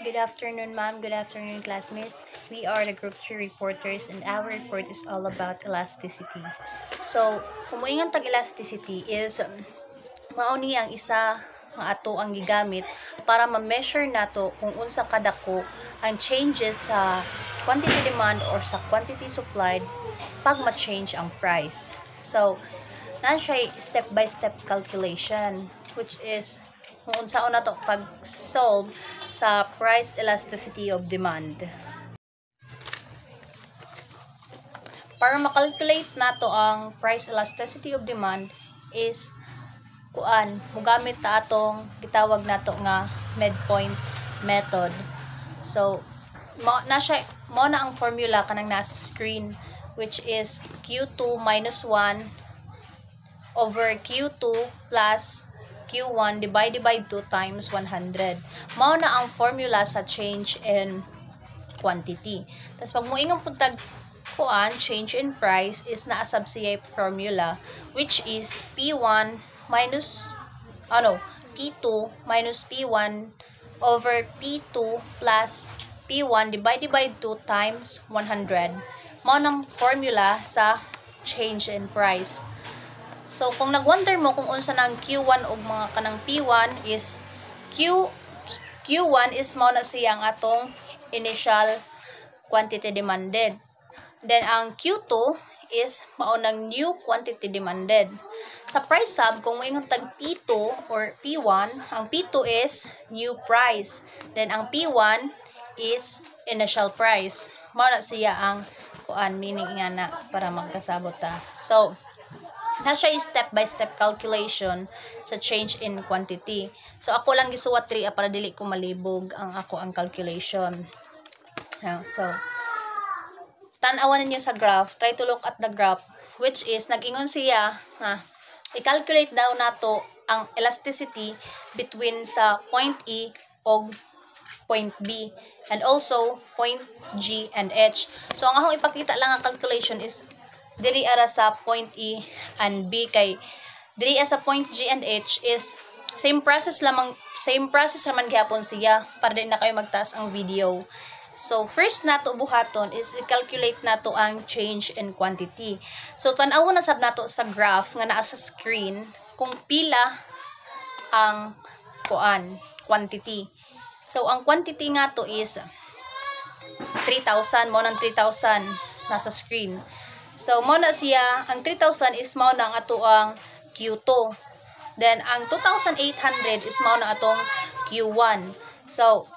Good afternoon, ma'am. Good afternoon, classmate. We are the Group 3 reporters and our report is all about elasticity. So, kung moingon tag elasticity is mao ni ang isa nga ato ang gigamit para ma-measure nato kung unsa kadako ang changes sa quantity demand or sa quantity supplied pag ma-change ang price. So, na siya step-by-step calculation which is kung unsaon nato pag-solve sa price elasticity of demand. Para makalculate nato ang price elasticity of demand is mugamit ta atong gitawag nato nga midpoint method. So mo na ang formula kanang nasa screen, which is Q2 minus 1 over Q2 plus Q1 divided by 2 times 100. Mao na ang formula sa change in quantity. Tapos pag moingon pud tag change in price is naa sab siya formula, which is P1 minus P2 minus P1 over P2 plus P1 divided by 2 times 100. Mao nang formula sa change in price. So kung nagwonder mo kung unsa nang Q1 ug mga kanang P1 is Q1 is mao na siya ang atong initial quantity demanded. Then ang Q2 is mao nang new quantity demanded. Sa price sub kung moingon tag P2 or P1, ang P2 is new price. Then ang P1 is initial price. Mao na siya ang meaning nga na para magkasabot ta. So na siya step-by-step calculation sa change in quantity. So, ako lang gisuwat 3 para dili ko malibog ang calculation. So, tanawan ninyo sa graph. Try to look at the graph, which is, nag-ingon siya, i-calculate daw nato ang elasticity between sa point E o point B, and also point G and H. So, ang akong ipakita lang ang calculation is diri ara sa point E and B, kay diri sa point G and H is same process naman gyapon siya para din na kayo magtaas ang video. So first nato buhaton is i-calculate nato ang change in quantity. So tan-awon na sab nato sa graph nga naa sa screen kung pila ang quantity. So ang quantity nga to is 3,000, mo nang 3,000 nasa screen. So, mo na siya, ang 3,000 is mo na ang ato ang Q2. Then, ang 2,800 is mo na atong Q1. So,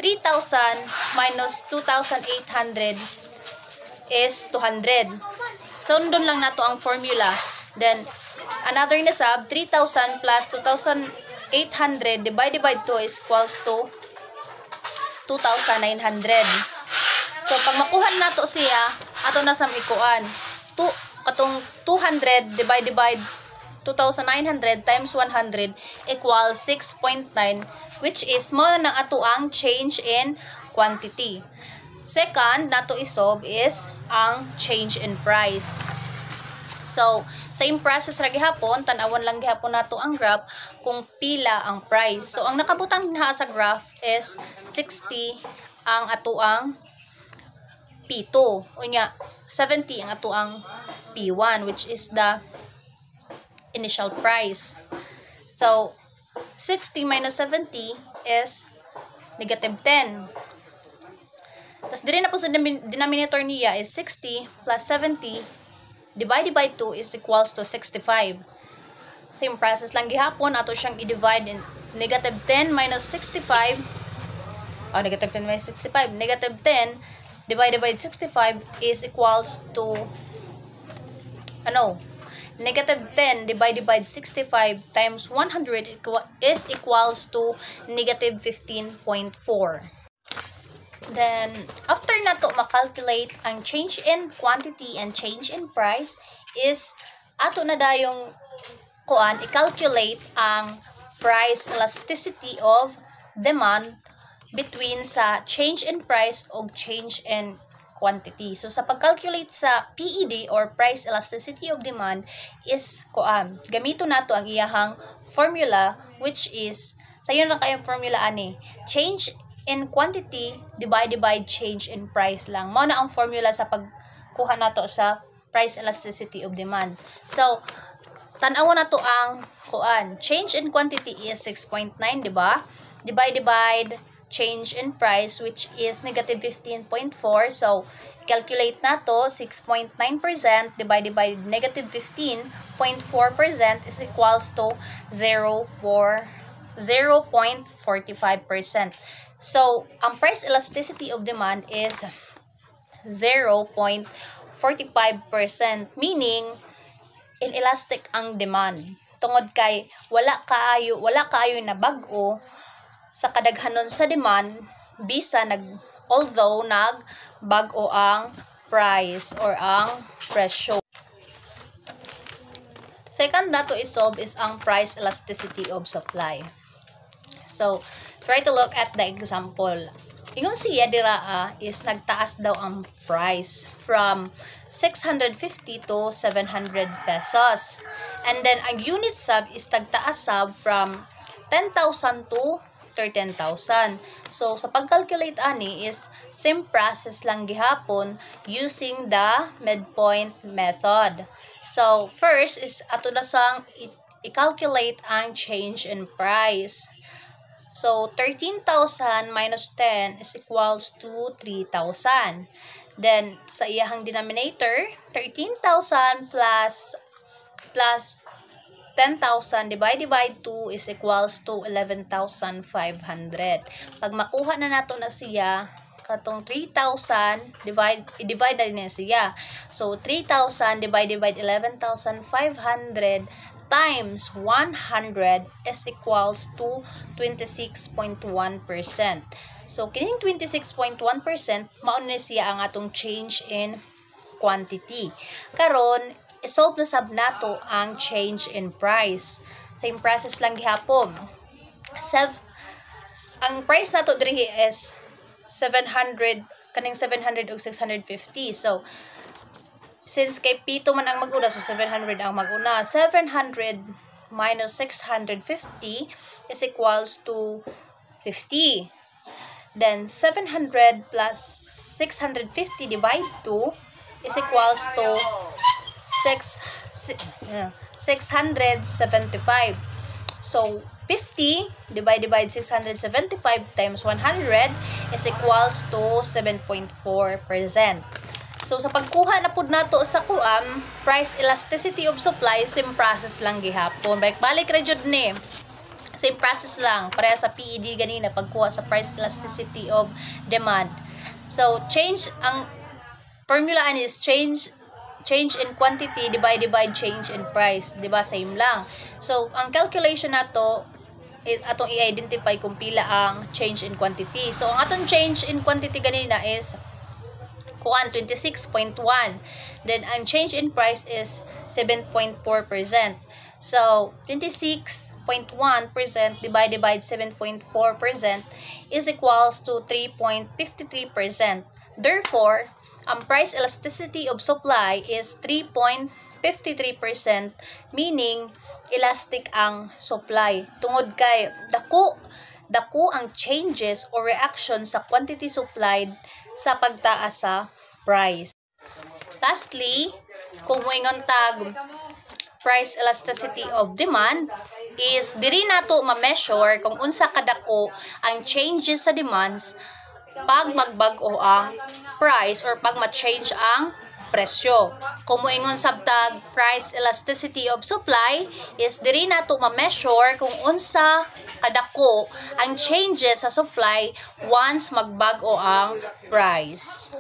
3,000 minus 2,800 is 200. Sundon lang nato ang formula. Then, another na sab, 3,000 plus 2,800 divided by 2 is equals to 2,900. So, pag makuha nato siya, ato na sa ikuan. Katong 200 divided by 2,900 times 100 equals 6.9, which is mo na ato ang change in quantity. Second, nato isolve is ang change in price. So, same process ra gihapon, tan-awon lang gihapon nato ang graph kung pila ang price. So, ang nakabutang na sa graph is 60 ang ato ang P2. Unya, 70 ang ato ang P1, which is the initial price. So, 60 minus 70 is negative 10. Tapos, diri na po sa denominator niya is 60 plus 70 divided by 2 is equals to 65. Same process lang gihapon, ato siyang i-divide in negative 10 minus 65. Negative 10 minus 65. Negative 10 divided by 65 is equals to negative 10 divided by 65 times 100 is equals to negative 15.4. Then after nato makalculate ang change in quantity and change in price is ato na dayong i-calculate ang price elasticity of demand between sa change in price o change in quantity. So, sa pag-calculate sa PED or price elasticity of demand is, gamito nato ang iyahang formula, which is, sayon lang kayong formula ani, change in quantity divided by change in price lang. Mao na ang formula sa pagkuha nato sa price elasticity of demand. So, tan-aw na to ang kuan. Change in quantity is 6.9, di ba? Divided by change in price, which is negative 15.4. So, calculate na to, 6.9% divided by negative 15.4% is equals to 0.45%. So, ang price elasticity of demand is 0.45%, meaning inelastic ang demand. Tungod kay wala kaayo na bag-o sa kadaghanon sa demand bisa although bag-o ang price or ang presyo. Second na to isolve is ang price elasticity of supply. So, try to look at the example. Ingon siya dira is nagtaas daw ang price from 650 to 700 pesos. And then ang unit sub is nagtaas sub from 10,000 to 13,000. So sa pag-calculate ani is same process lang gihapon using the midpoint method. So first is ato na sang i-calculate ang change in price. So, 13,000 minus 10 is equals to 3,000. Then, sa iyahang denominator, 13,000 plus 10,000 divided by 2 is equals to 11,500. Pag makuha na nato na siya, katong 3,000, i-divide na din siya. So, 3,000 divided by 11,500 times 100 is equals to 26.1%. So, kining 26.1%, mauna na siya ang atong change in quantity. Karon, isolve na sab nato ang change in price. Same process lang gihapon. Ang price nato diri is 700, kaning 700 ug 650. So, since kay pito man ang mag-una, so 700 ang mag-una. 700 minus 650 is equals to 50. Then, 700 plus 650 divide 2 is equals to 675. So, 50 divided by 675 times 100 is equals to 7.4%. So, sa pagkuha na pud nato sa kuam, price elasticity of supply, same process lang gihapon. Balik ra jud ni. Same process lang. Pareha sa PED ganina, pagkuha sa price elasticity of demand. So, ang formula is change in quantity divided by change in price. Diba? Same lang. So, ang calculation nato, atong i-identify kung pila ang change in quantity. So, ang atong change in quantity ganina is 26.1. Then, ang change in price is 7.4%. So, 26.1% divided by 7.4% is equals to 3.53%. Therefore, ang price elasticity of supply is 3.53%, meaning elastic ang supply. Tungod kay dako ang changes or reaction sa quantity supplied sa pagtaas sa price. Lastly, kung moingon tag price elasticity of demand is diri nato ma-measure kung unsa kadako ang changes sa demands pag magbag-o ang price or pag ma-change ang presyo. Kung moingon sabtag price elasticity of supply is diri nato ma-measure kung unsa kadako ang changes sa supply once magbag-o ang price.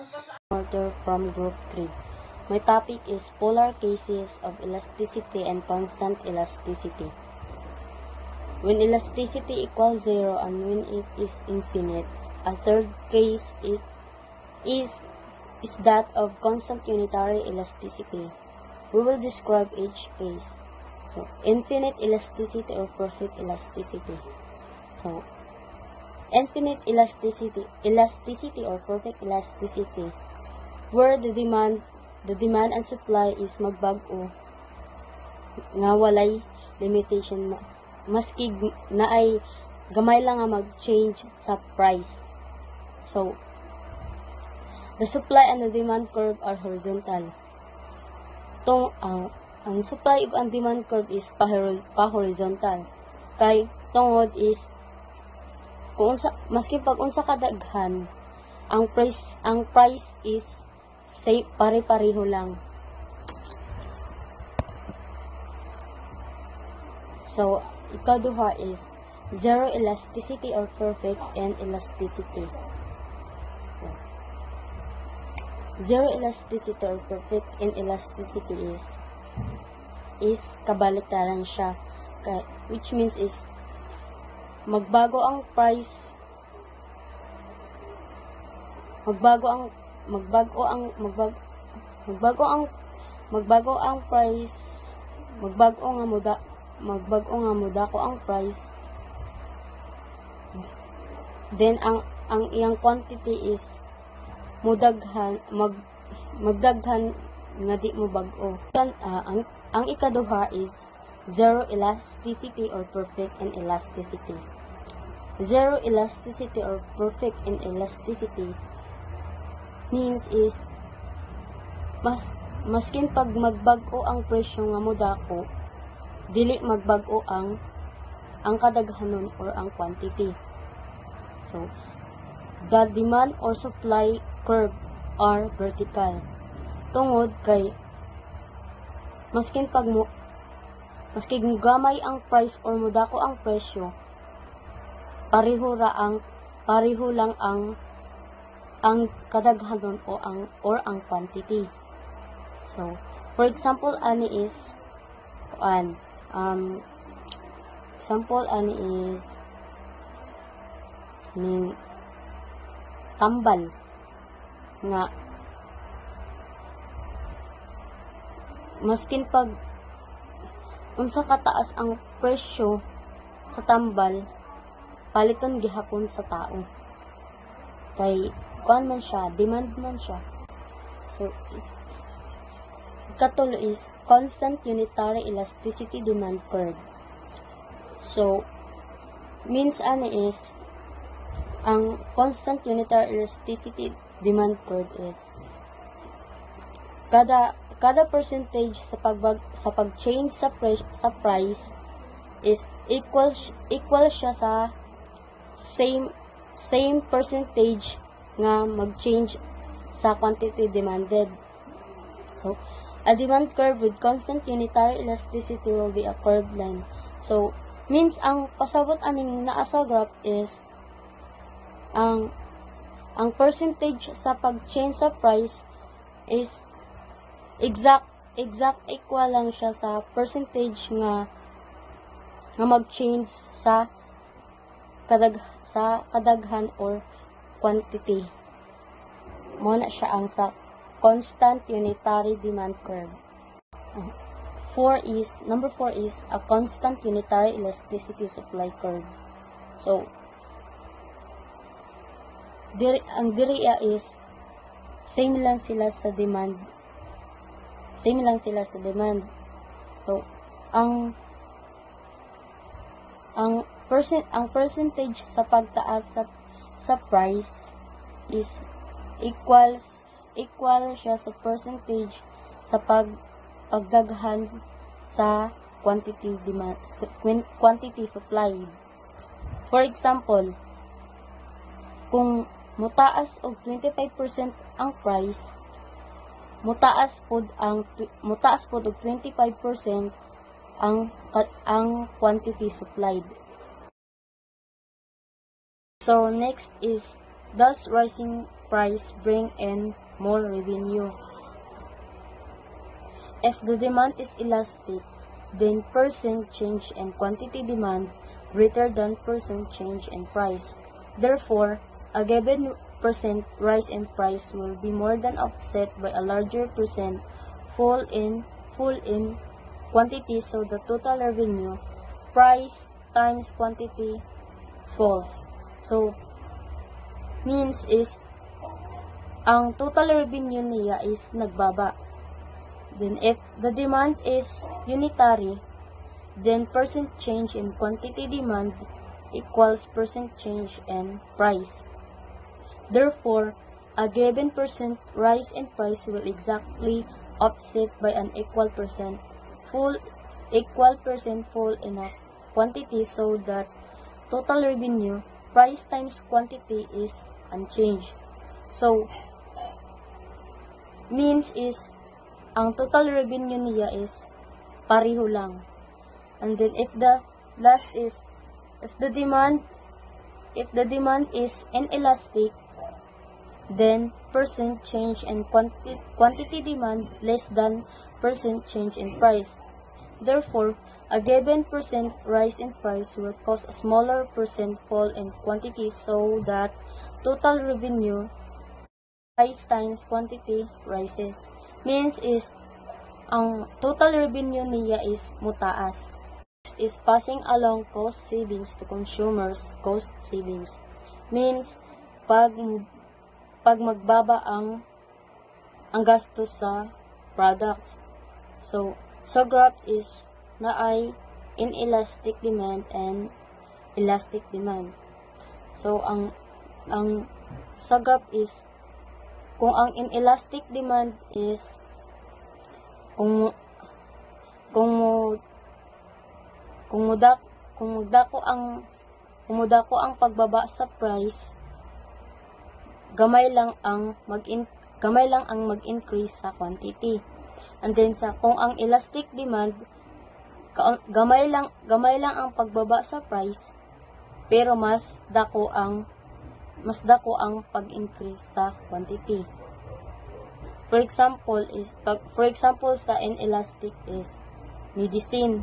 Order from group 3. My topic is polar cases of elasticity and constant elasticity. When elasticity equals 0 and when it is infinite, a third case is that of constant unitary elasticity. We will describe each case. So, infinite elasticity or perfect elasticity. So, infinite elasticity or perfect elasticity, where the demand and supply is magbag-o nga walay limitation maski na ay gamay lang nga mag-change sa price. So, the supply and the demand curve are horizontal. Ang supply ug ang demand curve is pa-horizontal. Kay tungod is maski pag unsa kadaghan, ang price is pare-pareho lang. So, ikaduha is zero elasticity or perfect inelasticity. Zero elasticity or perfect inelasticity is kabaliktaran siya. Which means is magbago ang price, magbago ang price, magbago nga muda ko ang price, then ang iyang quantity is magdaghan nga di mo bag-o. Ang ikaduha is zero elasticity or perfect inelasticity. Zero elasticity or perfect inelasticity means is maskin pag magbag-o ang presyo nga modako, dili magbag-o ang kadaghanon or ang quantity. So, the demand or supply curve are vertical. Tungod kay maskin gamay ang price or modako ang presyo, pareho lang ang kadaghanon or ang quantity. So, for example, tambal nga maskin pag unsa kataas ang presyo sa tambal, paliton gihapon sa tao. Kay kuan man siya, demand man siya. So, ikatulo is constant unitary elasticity demand curve. So, means is ang constant unitary elasticity demand curve is kada percentage sa pag-change sa price is equal siya sa same percentage nga mag-change sa quantity demanded. So, a demand curve with constant unitary elasticity will be a curved line. So, means ang pasabot aning naa sa graph is ang percentage sa pag-change sa price is exact equal lang siya sa percentage nga mag-change sa kadaghan or quantity. Mo na siya ang sa constant unitary demand curve. Number 4 is a constant unitary elasticity supply curve. So, ang diriya is same lang sila sa demand. So, ang percentage sa pagtaas sa price is equal siya sa percentage sa pagdaghan sa quantity supplied. For example, kung mutaas og 25% ang price, mutaas pod og 25% ang quantity supplied. So next is, does rising price bring in more revenue? If the demand is elastic, then percent change in quantity demand greater than percent change in price. Therefore, a given percent rise in price will be more than offset by a larger percent fall in quantity, so the total revenue, price times quantity, falls. So, means is, ang total revenue niya is nagbaba. Then, if the demand is unitary, then percent change in quantity demand equals percent change in price. Therefore, a given percent rise in price will exactly offset by an equal percent fall in a quantity so that total revenue, price times quantity, is unchanged. So, means is, ang total revenue niya is pareho lang. And then if the demand is inelastic, then percent change in quantity demand less than percent change in price. Therefore, a given percent rise in price will cause a smaller percent fall in quantity so that total revenue, price times quantity, rises. Means is, ang total revenue niya is mutaas. Is passing along cost savings to consumers. Cost savings means pag magbaba ang gastos sa products. So graph is na ay inelastic demand and elastic demand. So ang sa graph is, kung ang inelastic demand is kung mudako ang pagbaba sa price, gamay lang ang mag-increase sa quantity. And then kung ang elastic demand, gamay lang ang pagbaba sa price, pero mas dako ang pag-increase sa quantity. For example sa inelastic is medicine.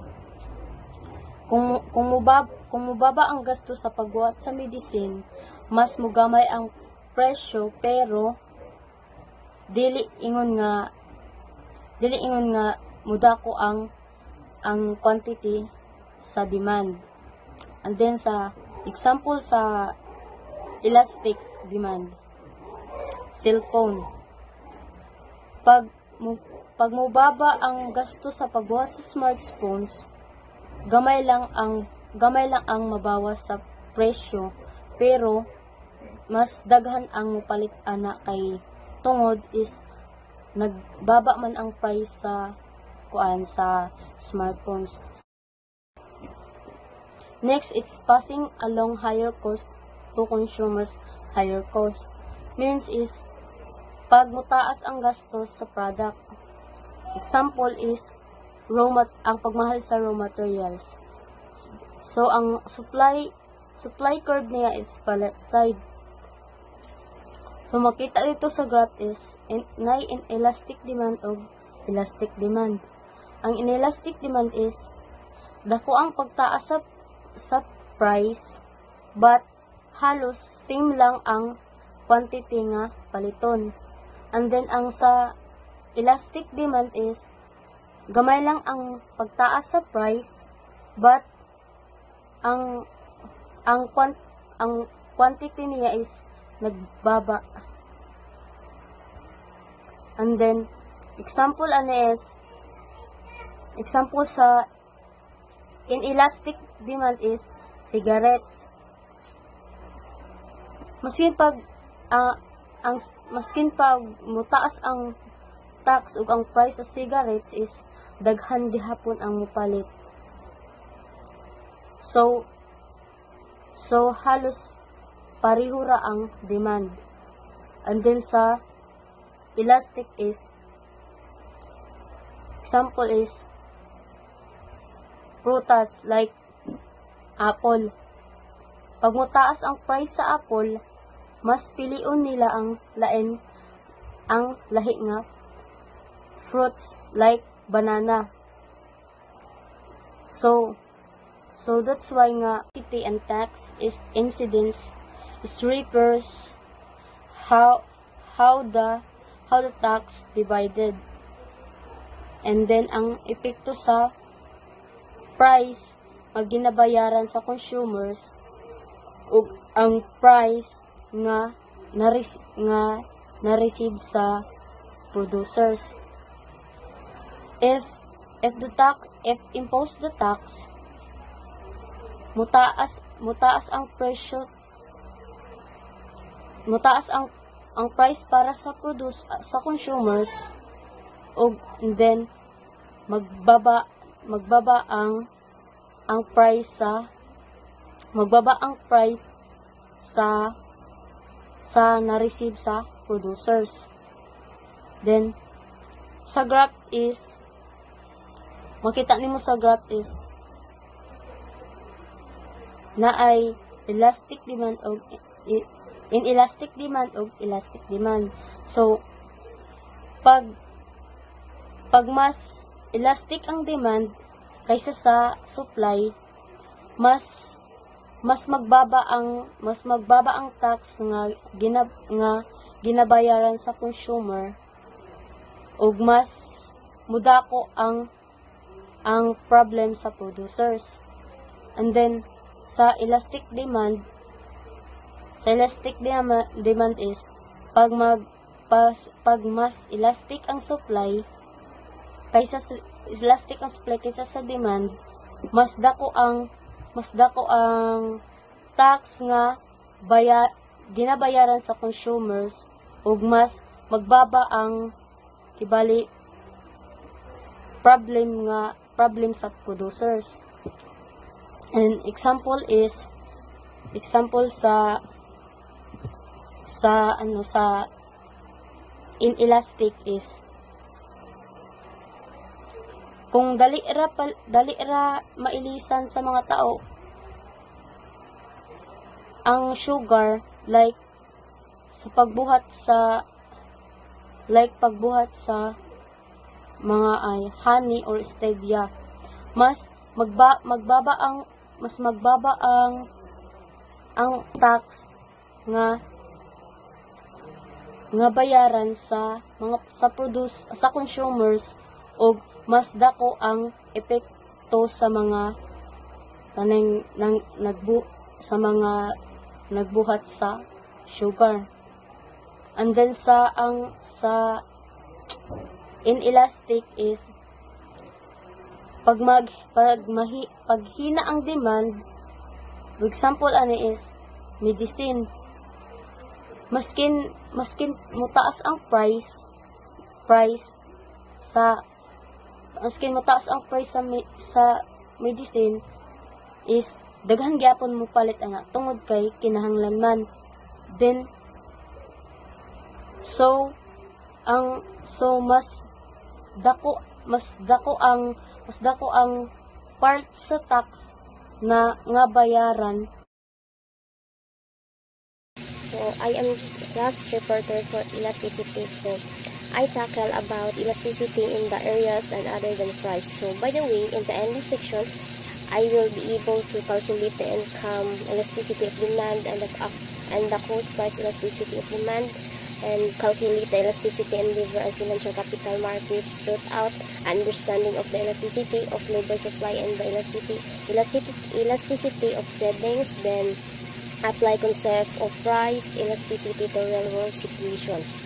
Kung mubaba ang gasto sa pagbuhat sa medicine, mas mugamay ang presyo, pero dili ingon nga mudako ang quantity sa demand. And then sa example sa elastic demand, cellphone. Pag mubaba ang gasto sa pagbuhat sa smartphones, gamay lang ang mabawas sa presyo, pero mas daghan ang mupalit ana kay tungod is nagbaba man ang price sa smartphones. Next, it's passing along higher cost to consumers. Higher cost means is pag mutaas ang gastos sa product. Example is ang pagmahal sa raw materials. So ang supply curve niya is pallet side. So makita dito sa graph is inelastic demand o elastic demand. Ang inelastic demand is dako ang pagtaas sa price, but halos same lang ang quantity nga paliton. And then ang sa elastic demand is gamay lang ang pagtaas sa price, but ang quantity niya is nagbaba. And then example sa inelastic demand is cigarettes. Maskin pag mutaas ang tax ug ang price sa cigarettes is daghan gihapon ang mupalit. So halos pareho ra ang demand. And then sa elastic is, example is prutas like apple. Pag mutaas ang price sa apple, mas pilion nila ang lahi nga fruits like banana. So that's why nga city and tax is incidence is refers how the tax divided. And then ang epekto sa price nga ginabayaran sa consumers ug ang price nga na-receive sa producers. If impose the tax, mutaas ang presyo mutaas ang price para sa sa consumers, og then magbaba ang price sa na-receive sa producers. Then sa graph is makita nimo sa graph is naay elastic demand og inelastic demand og elastic demand. So pag mas elastic ang demand kaysa sa supply, mas magbaba ang tax nga ginabayaran sa consumer, ug mas mudako ang problem sa producers. And then sa elastic demand is pag mas elastic ang supply kaysa sa demand, mas dako ang tax nga ginabayaran sa consumers, ug mas magbaba ang kibali problem sa producers. And example sa inelastic is kung dali ra mailisan sa mga tao ang sugar, like pagbuhat mga honey or stevia, mas magbaba ang tax nga bayaran sa consumers, o mas dako ang epekto sa mga nagbuhat sa sugar. And then sa inelastic is pag hina ang demand. For example, is medicine. Maskin mutaas ang price sa medicine, is daghan gyapon mo palit ana tungod kay kinahanglan. Then mas dako ang part sa tax na nga bayaran. So I am last reporter for elasticity. So I tackle about elasticity in the areas and other than price. So by the way, in the end section, I will be able to calculate the income elasticity of demand and the cost price elasticity of demand, and calculate the elasticity in labor and financial capital markets, root out understanding of the elasticity of labor supply and the elasticity of savings, then apply concept of price elasticity to real world situations.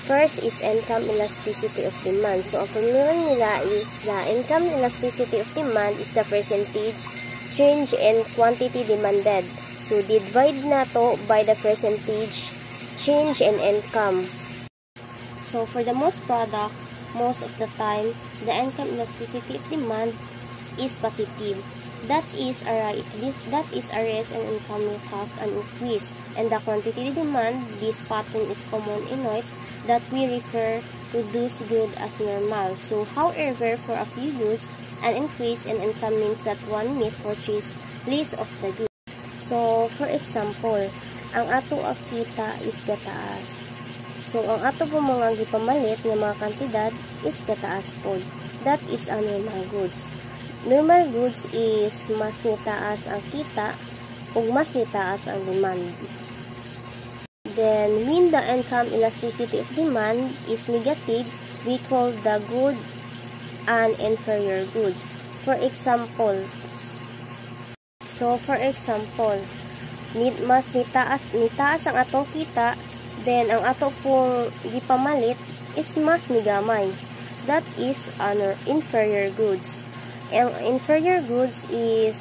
First is income elasticity of demand. So ang formula nila is the income elasticity of demand is the percentage change in quantity demanded. So divide na to by the percentage change in income. So for the most product, most of the time, the income elasticity of demand is positive. That is rise in income will cause an increase, and the quantity demand, this pattern is common enough that we refer to those goods as normal. So however, for a few goods, an increase in income means that one may purchase less of the goods. So for example, ang ato ang kita is gataas. So ang ato po mga gipamalit nga mga kantidad is gataas po. That is ang normal goods. Normal goods is mas nitaas ang kita o mas nitaas ang demand. Then when the income elasticity of demand is negative, we call the good and inferior goods. For example, mas nitaas ang atong kita, then ang ato pong gipamalit is mas nigamay. That is inferior goods. And inferior goods is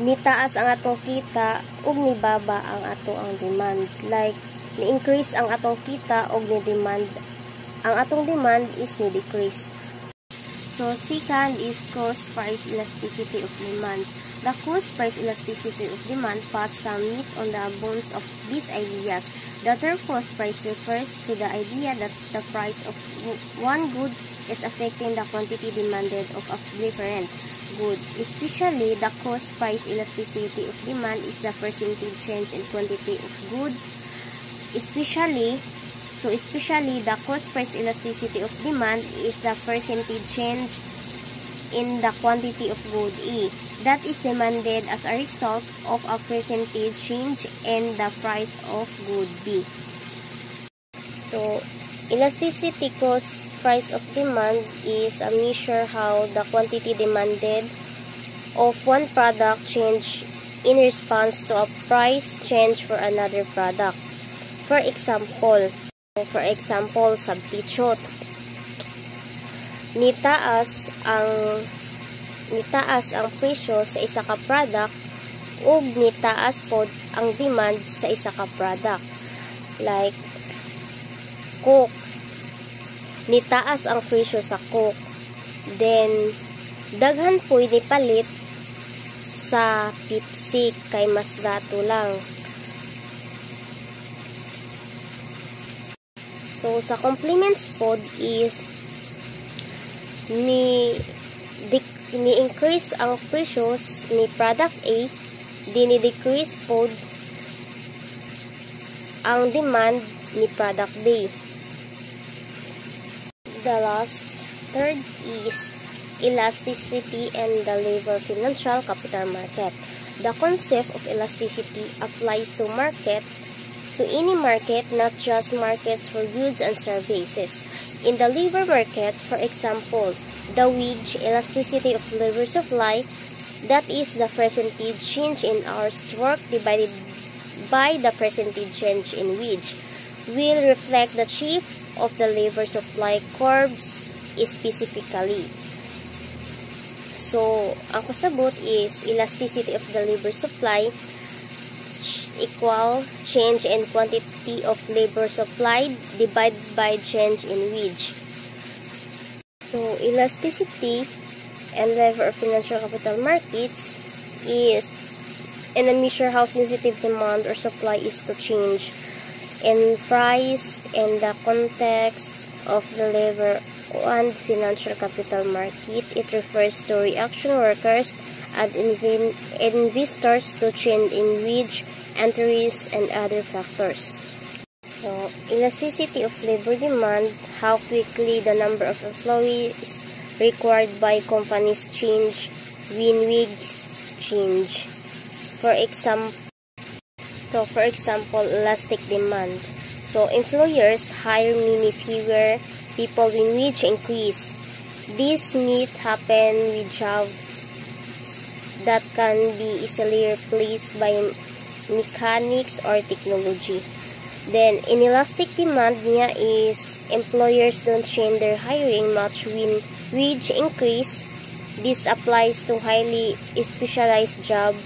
nitaas ang atong kita ug nibaba ang ato ang demand. Like ni-increase ang atong kita ug ni-demand. Ang atong demand is ni-decrease. So, second is cost price elasticity of demand. The cost price elasticity of demand puts some meat on the bones of these ideas. The term cost price refers to the idea that the price of one good is affecting the quantity demanded of a different good. Especially, the cost price elasticity of demand is the percentage change in quantity of good. Especially, the cost price elasticity of demand is the percentage change in the quantity of good A that is demanded as a result of a percentage change in the price of good B. So, elasticity cost price of demand is a measure how the quantity demanded of one product change in response to a price change for another product. For example, substitute. Nitaas ang presyo sa isa ka product ug nitaas pod ang demand sa isa ka product. Like Coke. Nitaas ang presyo sa Coke. Then daghan po'y nipalit sa Pepsi kay mas gato lang. So sa complements pod is ni-increase ang presyo ni product A, dini-decrease pod ang demand ni product B. The third is elasticity and the labor financial capital market. The concept of elasticity applies to any market, not just markets for goods and services. In the labor market, for example, the wage elasticity of labor supply, that is the percentage change in hours worked divided by the percentage change in wage, will reflect the shift of the labor supply curves specifically. So, ang kasabot is elasticity of the labor supply equal change in quantity of labor supplied divided by change in wage. So, elasticity and level of financial capital markets is in a measure how sensitive demand or supply is to change in price in the context of the labor and financial capital market. It refers to reaction workers and investors to change in wage, entries, and other factors. So, elasticity of labor demand, how quickly the number of employees required by companies change when wages change. For example, elastic demand. So, employers hire many fewer people when wage increase. This may happen with jobs that can be easily replaced by mechanics or technology. Then, inelastic demand niya is employers don't change their hiring much when wage increase. This applies to highly specialized jobs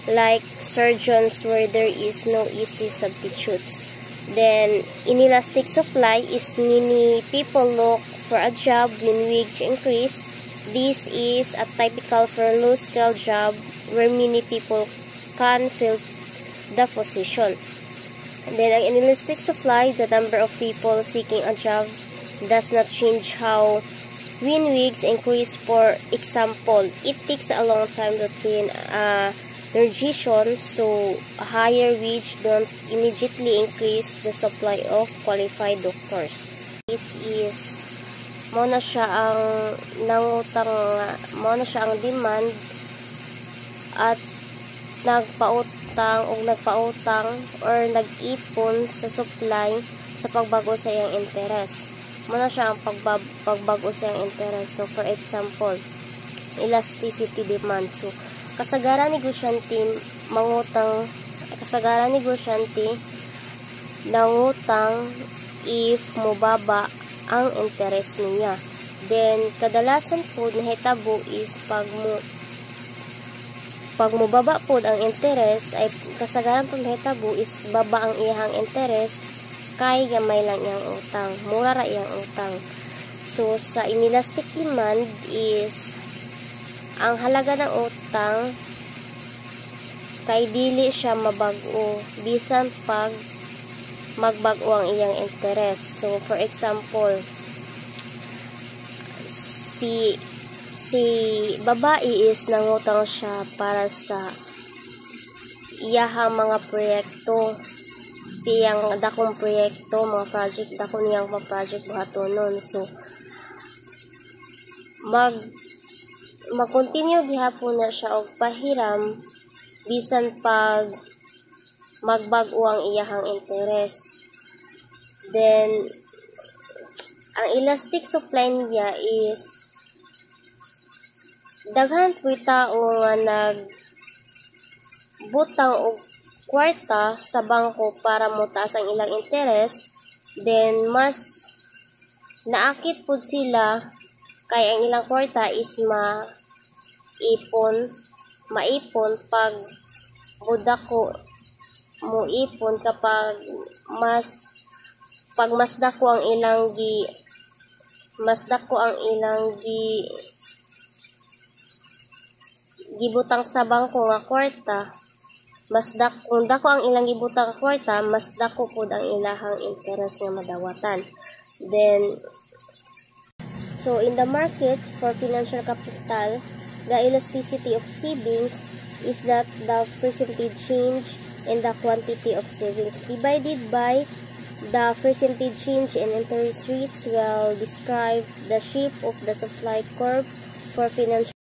like surgeons where there is no easy substitutes. Then, inelastic supply is many people look for a job when wage increase. This is a typical for low-skill job where many people can fill the position. Then, ang inelastic supply, the number of people seeking a job does not change how when wages increase. For example, it takes a long time to train a surgeon, so a higher wage don't immediately increase the supply of qualified doctors. It is mo na siya ang demand at nagpautang or nag-ipon sa supply sa pagbago sa iyang interest. Muna siya ang pagbago sa iyang interest. So, for example, elasticity demand. So, kasagaran negosyante nangutang if mubaba ang interest niya. Then, kadalasan po nahitabo is pag mubaba po ang interest, ay kasagaran po mahitabo is baba ang iyang interest, kay gamay lang iyang utang, mura ra iyang utang. So, sa inelastic demand is, ang halaga ng utang, kay dili siya mabago, bisan pag magbago ang iyang interest. So, for example, si babae is nangutang siya para sa iyahang mga proyekto, siyang dakong proyekto, mga project, dako niyang mga project buhatonon. So, mag-continue gihapon na siya og pahiram bisan pag magbago ang iyahang interest. Then, ang elastic supply niya is daghan po'y tao nga nagbutang og kwarta sa bangko para motaas ang ilang interest, then mas naakit pud sila kay ang ilang kwarta is maipon pag budako mo ipon kapag mas dako ang ilang gibutang sa bangko nga kwarta, kung dako ang ilang gibutang kwarta, mas dako pud ang ilahang interest nga madawatan. Then, so in the market for financial capital, the elasticity of savings is that the percentage change in the quantity of savings divided by the percentage change in interest rates will describe the shape of the supply curve for financial